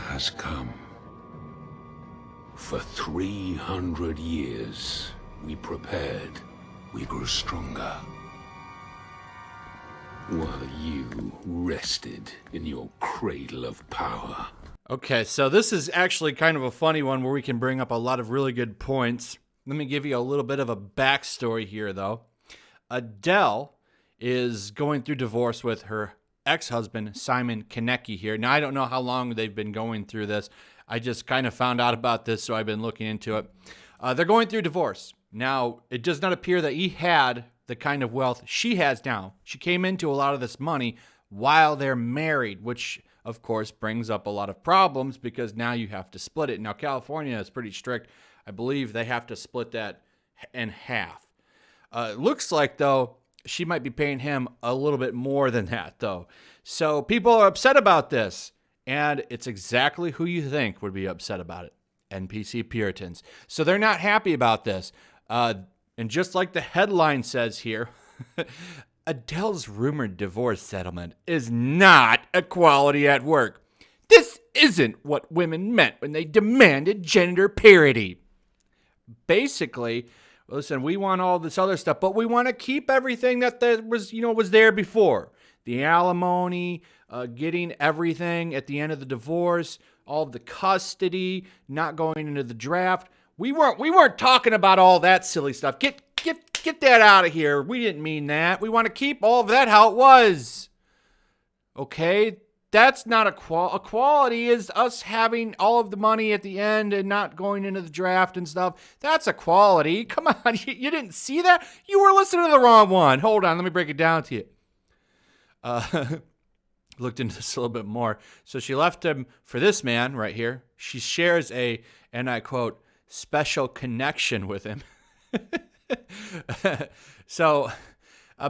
has come. For 300 years, we prepared, we grew stronger. While you rested in your cradle of power. Okay, so this is actually kind of a funny one where we can bring up a lot of really good points. Let me give you a little bit of a backstory here, though. Adele is going through divorce with her ex-husband, Simon Konecki here. Now, I don't know how long they've been going through this. I just kind of found out about this, so I've been looking into it. They're going through divorce. Now, it does not appear that he had the kind of wealth she has now. She came into a lot of this money while they're married, which, of course, brings up a lot of problems because now you have to split it. Now, California is pretty strict. I believe they have to split that in half. It looks like, though, she might be paying him a little bit more than that, though. So people are upset about this, and it's exactly who you think would be upset about it. NPC Puritans. So they're not happy about this. And just like the headline says here, Adele's rumored divorce settlement is not equality at work. This isn't what women meant when they demanded gender parity. Basically, listen, we want all this other stuff, but we want to keep everything that was there before. The alimony, getting everything at the end of the divorce, all of the custody, not going into the draft. We weren't talking about all that silly stuff. Get that out of here. We didn't mean that. We want to keep all of that how it was. Okay? That's not equality is us having all of the money at the end and not going into the draft and stuff. That's equality. Come on. You didn't see that? You were listening to the wrong one. Hold on. Let me break it down to you. Looked into this a little bit more. So she left him for this man right here. She shares a, and I quote, special connection with him. So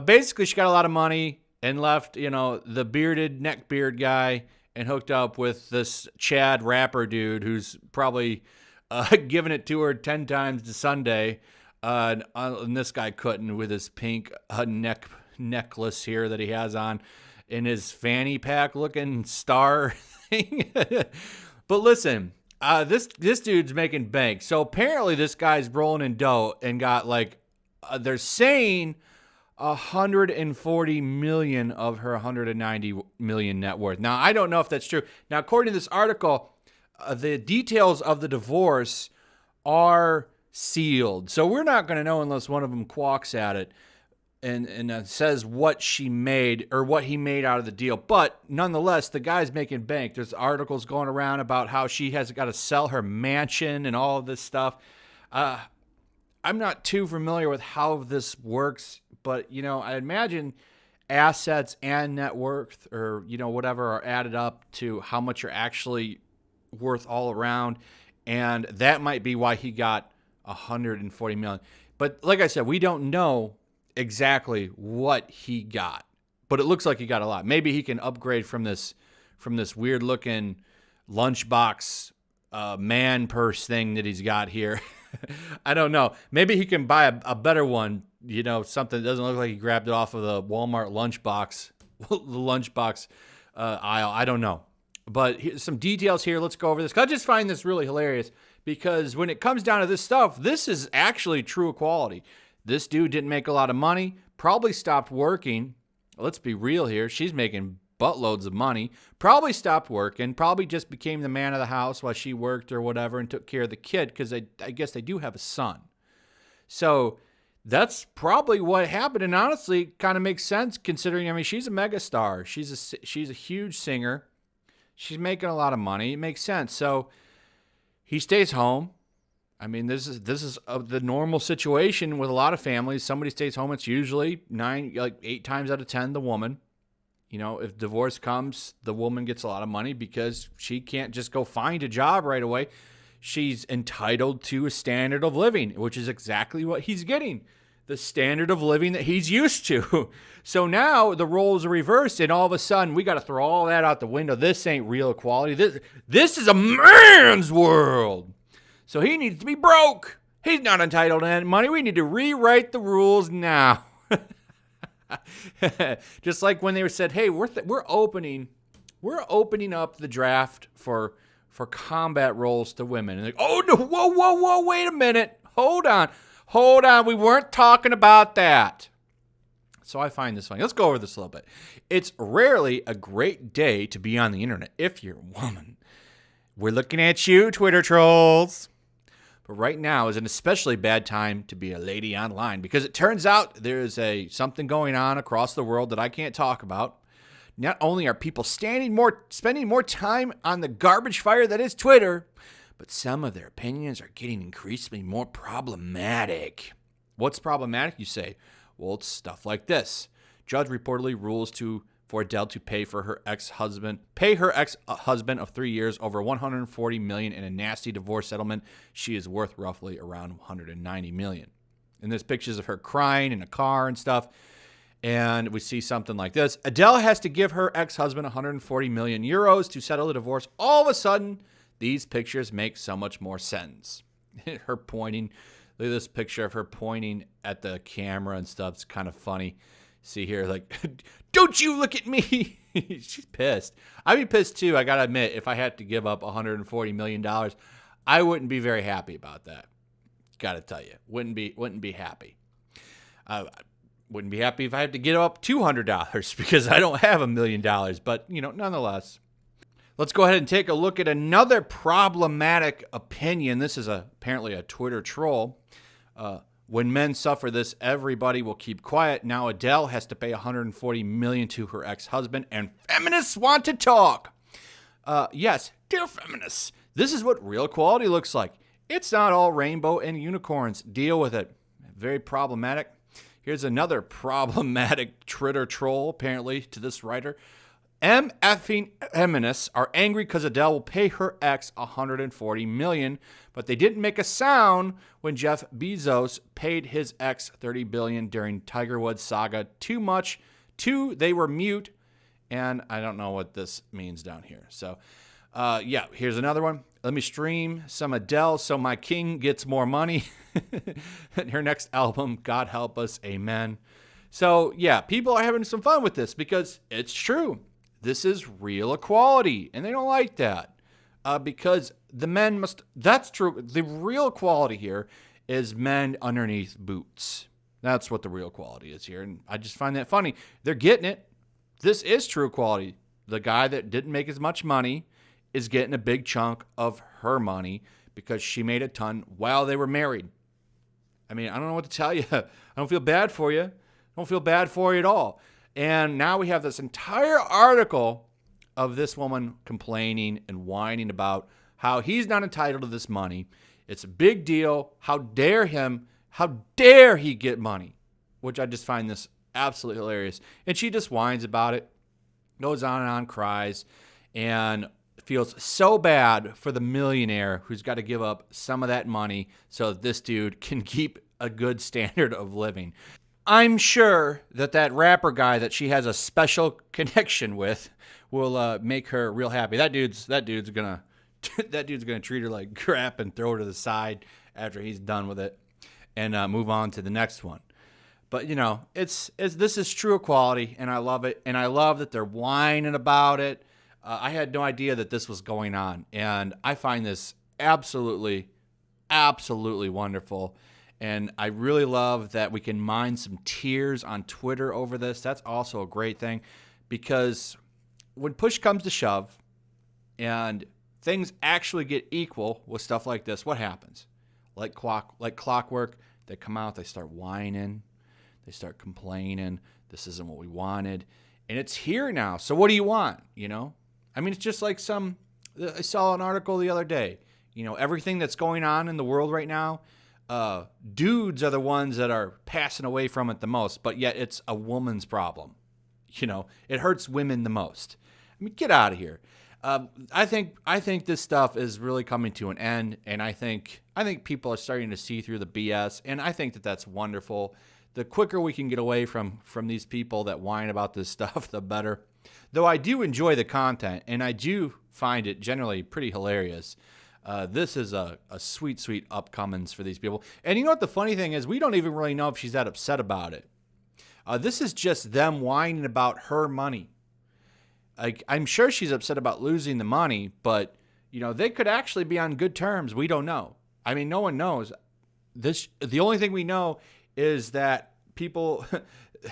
basically she got a lot of money and left, the bearded neckbeard guy and hooked up with this Chad rapper dude who's probably giving it to her 10 times to Sunday. And this guy couldn't with his pink necklace here that he has on in his fanny pack looking star thing. But listen, this dude's making bank. So apparently this guy's rolling in dough and got they're saying 140 million of her 190 million net worth. Now, I don't know if that's true. Now, according to this article, the details of the divorce are sealed. So we're not going to know unless one of them quacks at it and says what she made or what he made out of the deal. But nonetheless, the guy's making bank. There's articles going around about how she has got to sell her mansion and all of this stuff. I'm not too familiar with how this works, but, I imagine assets and net worth or, whatever are added up to how much you're actually worth all around. And that might be why he got 140 million. But like I said, we don't know exactly what he got, but it looks like he got a lot. Maybe he can upgrade from this weird looking lunchbox man purse thing that he's got here. I don't know. Maybe he can buy a better one, something that doesn't look like he grabbed it off of the Walmart lunchbox, aisle. I don't know. But here's some details here. Let's go over this. I just find this really hilarious because when it comes down to this stuff, this is actually true equality. This dude didn't make a lot of money, probably stopped working. Let's be real here. She's making buttloads of money, probably stopped working, probably just became the man of the house while she worked or whatever and took care of the kid because I guess they do have a son. So that's probably what happened. And honestly, kind of makes sense considering, she's a megastar. She's a huge singer. She's making a lot of money. It makes sense. So he stays home. This is the normal situation with a lot of families. Somebody stays home. It's usually 8 times out of 10 the woman. If divorce comes, the woman gets a lot of money because she can't just go find a job right away. She's entitled to a standard of living, which is exactly what he's getting. The standard of living that he's used to. So now the roles are reversed, and all of a sudden we got to throw all that out the window. This ain't real equality. This is a man's world. So he needs to be broke. He's not entitled to any money. We need to rewrite the rules now. Just like when they said, "Hey, we're opening up the draft for for combat roles to women. And oh, no, whoa, wait a minute. Hold on. We weren't talking about that. So I find this funny. Let's go over this a little bit. It's rarely a great day to be on the internet if you're a woman. We're looking at you, Twitter trolls. But right now is an especially bad time to be a lady online because it turns out there is something going on across the world that I can't talk about. Not only are people spending more time on the garbage fire that is Twitter, but some of their opinions are getting increasingly more problematic. What's problematic, you say? Well, it's stuff like this. Judge reportedly rules for Adele to pay her ex-husband of 3 years over $140 million in a nasty divorce settlement. She is worth roughly around $190 million. And there's pictures of her crying in a car and stuff. And we see something like this. Adele has to give her ex-husband 140 million euros to settle the divorce. All of a sudden, these pictures make so much more sense. Her pointing, look at this picture of her pointing at the camera and stuff. It's kind of funny. See here, like, don't you look at me. She's pissed. I'd be pissed too. I got to admit, if I had to give up $140 million, I wouldn't be very happy about that. Got to tell you, wouldn't be happy. Wouldn't be happy if I had to give up $200 because I don't have $1 million, but nonetheless. Let's go ahead and take a look at another problematic opinion. This is apparently a Twitter troll. When men suffer this, everybody will keep quiet. Now Adele has to pay $140 million to her ex-husband, and feminists want to talk. Yes, dear feminists, this is what real equality looks like. It's not all rainbow and unicorns. Deal with it. Very problematic. Here's another problematic Twitter troll, apparently, to this writer. MFing feminists are angry because Adele will pay her ex $140 million, but they didn't make a sound when Jeff Bezos paid his ex $30 billion during Tiger Woods saga. Too much. They were mute, and I don't know what this means down here. So, here's another one. Let me stream some Adele so my king gets more money. Her next album, God Help Us, Amen. So, people are having some fun with this because it's true. This is real equality, and they don't like that because the men must. That's true. The real equality here is men underneath boots. That's what the real equality is here, and I just find that funny. They're getting it. This is true equality. The guy that didn't make as much money is getting a big chunk of her money because she made a ton while they were married. I mean, I don't know what to tell you. I don't feel bad for you. I don't feel bad for you at all. And now we have this entire article of this woman complaining and whining about how he's not entitled to this money. It's a big deal. How dare him? How dare he get money? Which I just find this absolutely hilarious. And she just whines about it, goes on and on, cries, and feels so bad for the millionaire who's got to give up some of that money so that this dude can keep a good standard of living. I'm sure that rapper guy that she has a special connection with will make her real happy. That dude's gonna treat her like crap and throw her to the side after he's done with it and move on to the next one. But this is true equality, and I love it, and I love that they're whining about it. I had no idea that this was going on, and I find this absolutely, absolutely wonderful. And I really love that we can mine some tears on Twitter over this. That's also a great thing because when push comes to shove and things actually get equal with stuff like this, what happens? Like clockwork, they come out, they start whining, they start complaining. This isn't what we wanted. And it's here now. So what do you want? I mean, it's just like I saw an article the other day. Everything that's going on in the world right now, dudes are the ones that are passing away from it the most, but yet it's a woman's problem. It hurts women the most. I mean, get out of here. I think this stuff is really coming to an end, and I think people are starting to see through the BS, and I think that that's wonderful. The quicker we can get away from these people that whine about this stuff, the better. Though I do enjoy the content, and I do find it generally pretty hilarious. This is a sweet, sweet upcomings for these people. And you know what the funny thing is? We don't even really know if she's that upset about it. This is just them whining about her money. I'm sure she's upset about losing the money, but they could actually be on good terms. We don't know. I mean, no one knows. The only thing we know is that people,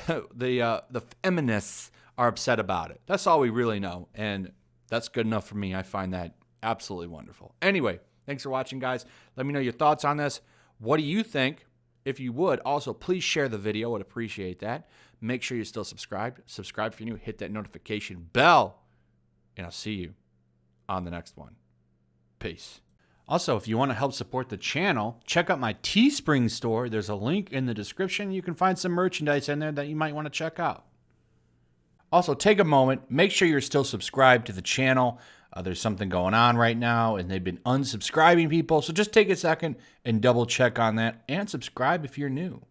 the feminists are upset about it. That's all we really know. And that's good enough for me. I find that absolutely wonderful. Anyway, thanks for watching, guys. Let me know your thoughts on this. What do you think? If you would, also, please share the video. I would appreciate that. Make sure you're still subscribed. Subscribe if you're new. Hit that notification bell. And I'll see you on the next one. Peace. Also, if you want to help support the channel, check out my Teespring store. There's a link in the description. You can find some merchandise in there that you might want to check out. Also, take a moment. Make sure you're still subscribed to the channel. There's something going on right now, and they've been unsubscribing people. So just take a second and double check on that, and subscribe if you're new.